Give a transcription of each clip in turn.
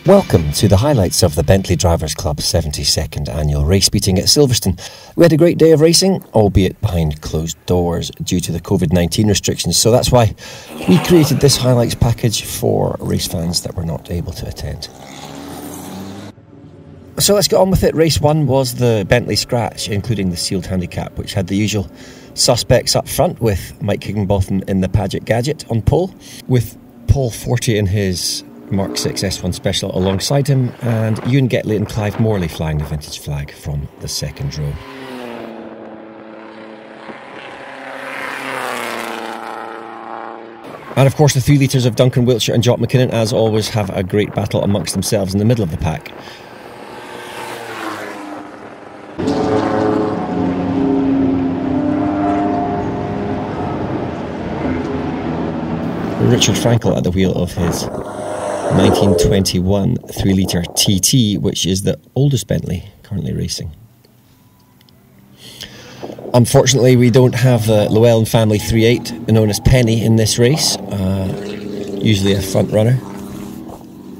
Welcome to the highlights of the Bentley Drivers Club 72nd annual race meeting at Silverstone. We had a great day of racing, albeit behind closed doors due to the COVID-19 restrictions, so that's why we created this highlights package for race fans that were not able to attend. So let's get on with it. Race 1 was the Bentley Scratch, including the sealed handicap, which had the usual suspects up front, with Mike Higginbotham in the Paget Gadget on pole, with Paul Forty in his Mark 6 S1 Special alongside him, and Ewan Getley and Clive Morley flying the vintage flag from the second row. And of course the 3 litres of Duncan Wiltshire and Jock McKinnon, as always, have a great battle amongst themselves in the middle of the pack. Richard Frankel at the wheel of his 1921 3-litre TT, which is the oldest Bentley currently racing. Unfortunately, we don't have the Llewellyn family 3.8, known as Penny, in this race, usually a front runner.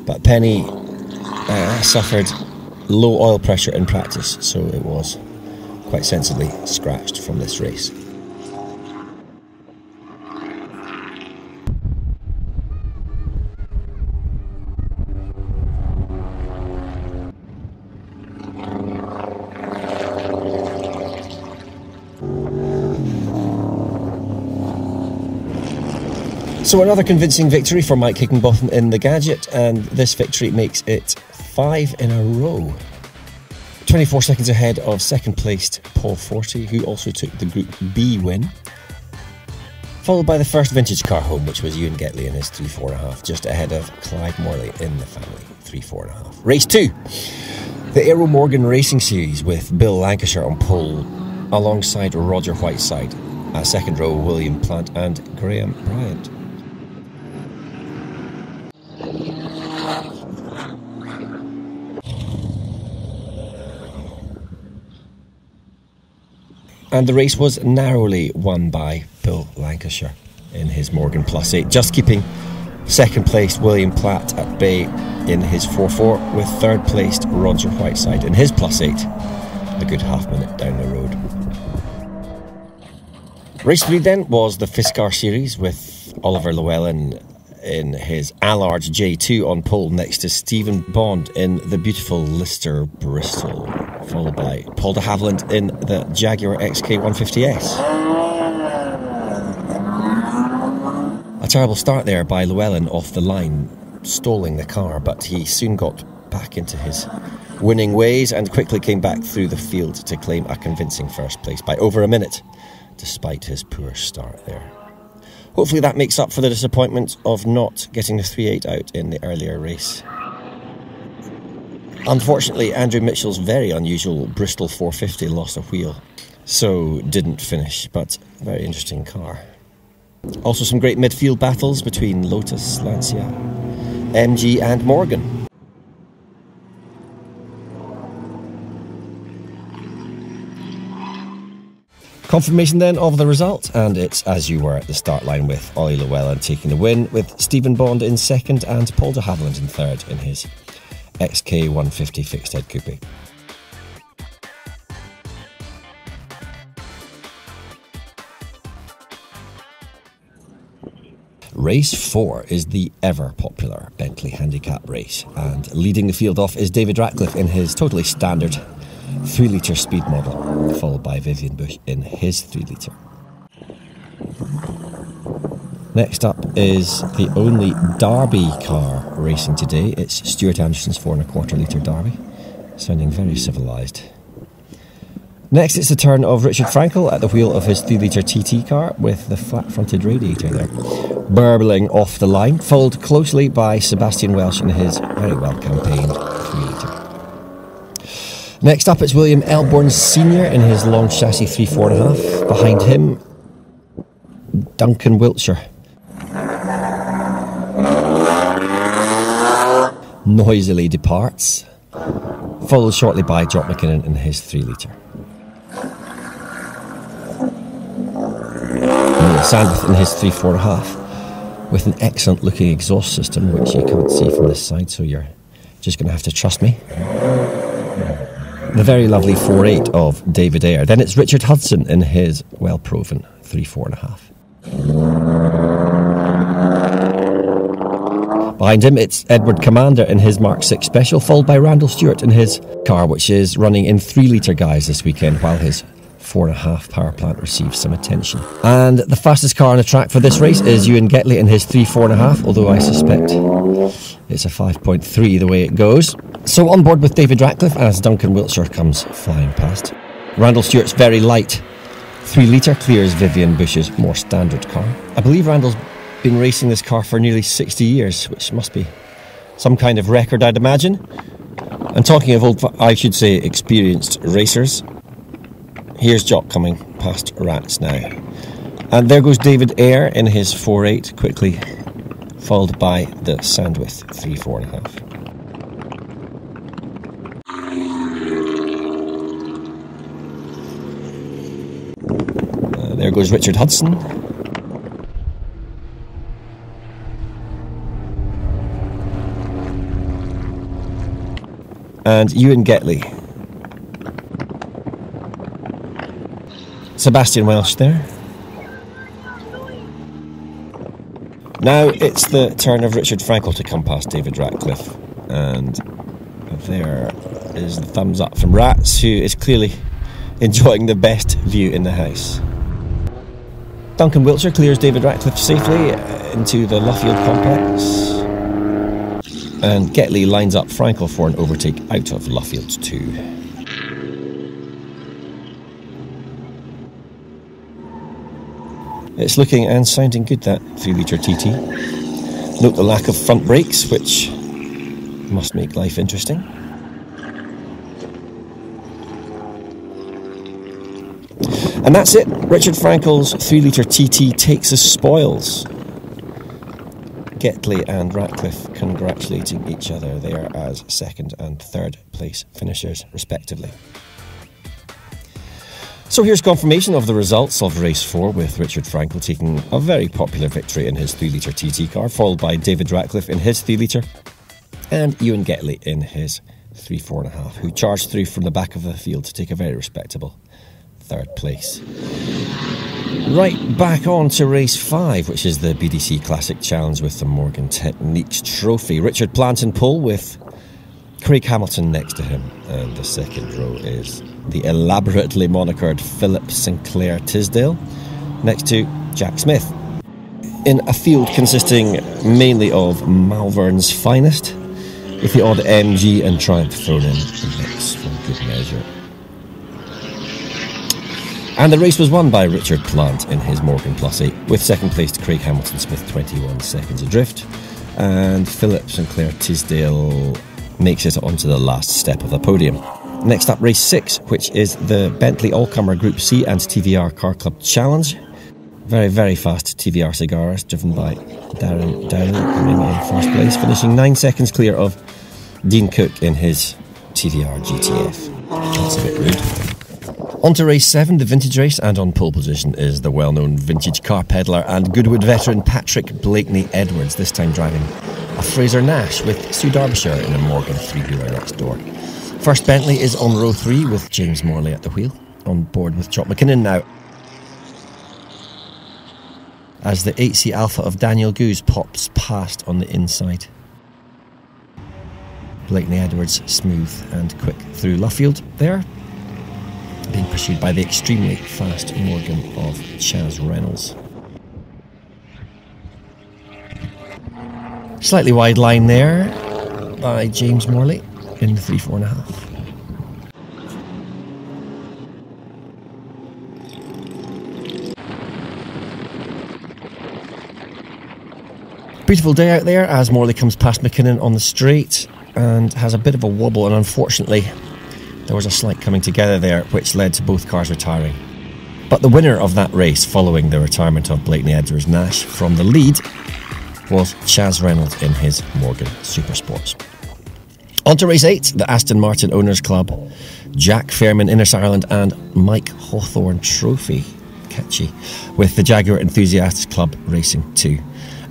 But Penny suffered low oil pressure in practice, so it was quite sensibly scratched from this race. So another convincing victory for Mike Higginbotham in the Gadget, and this victory makes it 5 in a row. 24 seconds ahead of second placed Paul Forty, who also took the Group B win. Followed by the first vintage car home, which was Ewan Getley in his 3.4.5, just ahead of Clive Morley in the family 3.4.5. Race 2, the Aero Morgan Racing Series, with Bill Lancashire on pole alongside Roger Whiteside. At second row, William Plant and Graham Bryant. And the race was narrowly won by Bill Lancashire in his Morgan Plus 8, just keeping second placed William Platt at bay in his 4.4, with third placed Roger Whiteside in his Plus 8, a good half minute down the road. Race 3 then was the Fiskar Series, with Oliver Llewellyn in his Allards J2 on pole next to Stephen Bond in the beautiful Lister Bristol, followed by Paul de Havilland in the Jaguar XK150S. A terrible start there by Llewellyn off the line, stalling the car, but he soon got back into his winning ways and quickly came back through the field to claim a convincing first place by over a minute, despite his poor start there. Hopefully that makes up for the disappointment of not getting the 3.8 out in the earlier race. Unfortunately, Andrew Mitchell's very unusual Bristol 450 lost a wheel, so didn't finish, but very interesting car. Also some great midfield battles between Lotus, Lancia, MG and Morgan. Confirmation then of the result, and it's as you were at the start line, with Ollie Llewellyn taking the win, with Stephen Bond in second and Paul de Havilland in third in his XK150 fixed head coupe. Race 4 is the ever popular Bentley Handicap race, and leading the field off is David Ratcliffe in his totally standard 3-litre speed model, followed by Vivian Bush in his 3-litre. Next up is the only Derby car racing today. It's Stuart Anderson's 4.25 litre Derby, sounding very civilised. Next it's the turn of Richard Frankel at the wheel of his 3-litre TT car, with the flat-fronted radiator there burbling off the line, followed closely by Sebastian Welsh in his very well-campaigned 3-litre. Next up, it's William Elborn Sr. in his long chassis 3.4.5. Behind him, Duncan Wiltshire noisily departs, followed shortly by Jock McKinnon in his 3-litre. Sandwith in his 3.4.5, with an excellent looking exhaust system, which you can't see from this side, so you're Just going to have to trust me. The very lovely 4.8 of David Eyre. Then it's Richard Hudson in his well-proven 3.4.5. Behind him, it's Edward Commander in his Mark 6 Special, followed by Randall Stewart in his car, which is running in 3-litre guise this weekend, while his 4.5 power plant receives some attention. And the fastest car on the track for this race is Ewan Getley in his 3.4.5, although I suspect it's a 5.3 the way it goes. So on board with David Ratcliffe as Duncan Wiltshire comes flying past. Randall Stewart's very light 3-litre clears Vivian Bush's more standard car. I believe Randall's been racing this car for nearly 60 years, which must be some kind of record, I'd imagine. And talking of I should say experienced racers, here's Jock coming past Rats now. And there goes David Eyre in his 4.8, quickly followed by the Sandwith 3.4.5. There goes Richard Hudson. And Ewan Getley. Sebastian Welsh there. Now it's the turn of Richard Frankel to come past David Ratcliffe. And there is the thumbs up from Rats, who is clearly enjoying the best view in the house. Duncan Wiltshire clears David Ratcliffe safely into the Luffield complex. And Getley lines up Frankel for an overtake out of Luffield 2. It's looking and sounding good, that 3-litre TT. Note the lack of front brakes, which must make life interesting. And that's it. Richard Frankel's 3-litre TT takes the spoils. Getley and Ratcliffe congratulating each other there as second and third place finishers, respectively. So here's confirmation of the results of race 4, with Richard Frankel taking a very popular victory in his 3-litre TT car, followed by David Ratcliffe in his 3-litre and Ewan Getley in his 3.4.5, who charged through from the back of the field to take a very respectable third place. Right, back on to race 5, which is the BDC Classic Challenge with the Morgan Techniques Trophy. Richard Plant in pole with Craig Hamilton next to him, and the second row is the elaborately monikered Philip Sinclair Tisdale next to Jack Smith, in a field consisting mainly of Malvern's finest, with the odd MG and Triumph thrown in the mix for good measure. And the race was won by Richard Plant in his Morgan Plus 8, with second placed Craig Hamilton Smith 21 seconds adrift, and Philip Sinclair Tisdale makes it onto the last step of the podium. Next up, race 6, which is the Bentley All-Comer Group C and TVR Car Club Challenge. Very, very fast TVR cigars, driven by Darren Dowling, coming in first place, finishing 9 seconds clear of Dean Cook in his TVR GTF. That's a bit rude. On to race 7, the vintage race, and on pole position is the well-known vintage car peddler and Goodwood veteran Patrick Blakeney Edwards, this time driving a Fraser Nash with Sue Derbyshire in a Morgan 3-wheeler next door. First Bentley is on row 3 with James Morley at the wheel, on board with Jock McKinnon now, as the 8C Alpha of Daniel Goose pops past on the inside. Blakeney Edwards smooth and quick through Luffield there, being pursued by the extremely fast Morgan of Chaz Reynolds. Slightly wide line there by James Morley in the 3.4.5. Beautiful day out there as Morley comes past McKinnon on the straight and has a bit of a wobble, and unfortunately there was a slight coming together there which led to both cars retiring. But the winner of that race, following the retirement of Blakeney Edwards Nash from the lead, was Chaz Reynolds in his Morgan Supersports. On to race 8, the Aston Martin Owners Club, Jack Fairman Inner Ireland and Mike Hawthorne Trophy, catchy, with the Jaguar Enthusiasts Club Racing 2.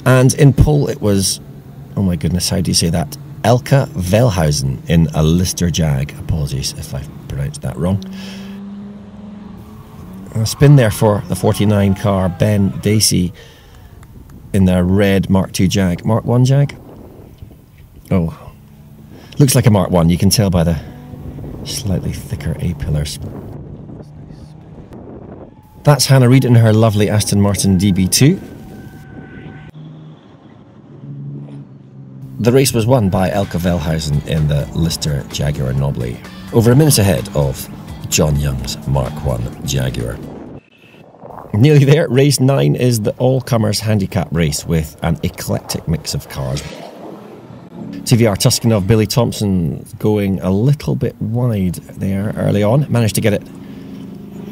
And in pole it was, oh my goodness, how do you say that? Elke Velhausen in a Lister Jag. Apologies if I pronounced that wrong. A spin there for the 49 car Ben Dacey in their red Mark II Jag. Mark 1 Jag? Oh, looks like a Mark 1. You can tell by the slightly thicker A-pillars. That's Hannah Reid in her lovely Aston Martin DB2. The race was won by Elke Velhausen in the Lister Jaguar Nobly, over a minute ahead of John Young's Mark I Jaguar. Nearly there, race 9 is the all-comers handicap race with an eclectic mix of cars. TVR Tuscanov Billy Thompson going a little bit wide there early on, managed to get it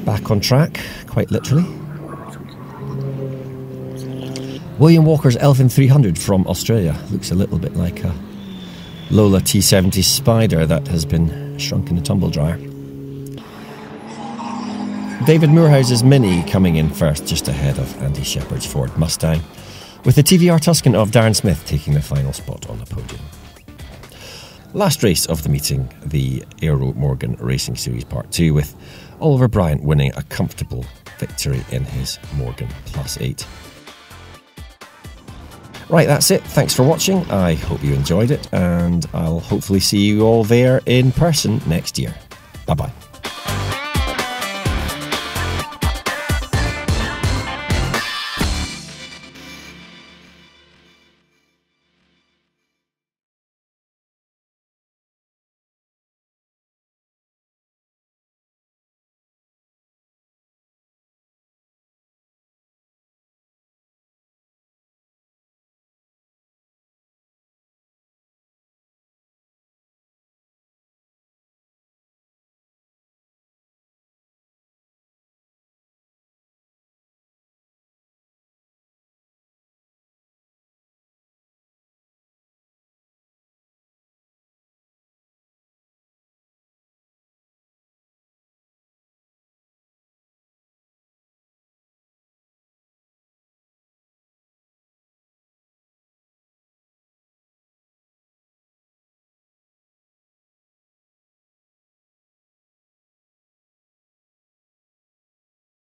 back on track, quite literally. William Walker's Elfin 300 from Australia looks a little bit like a Lola T70 Spider that has been shrunk in a tumble dryer. David Moorhouse's Mini coming in first, just ahead of Andy Shepherd's Ford Mustang, with the TVR Tuscan of Darren Smith taking the final spot on the podium. Last race of the meeting, the Aero Morgan Racing Series Part 2, with Oliver Bryant winning a comfortable victory in his Morgan Plus 8. Right, that's it. Thanks for watching. I hope you enjoyed it, and I'll hopefully see you all there in person next year. Bye-bye.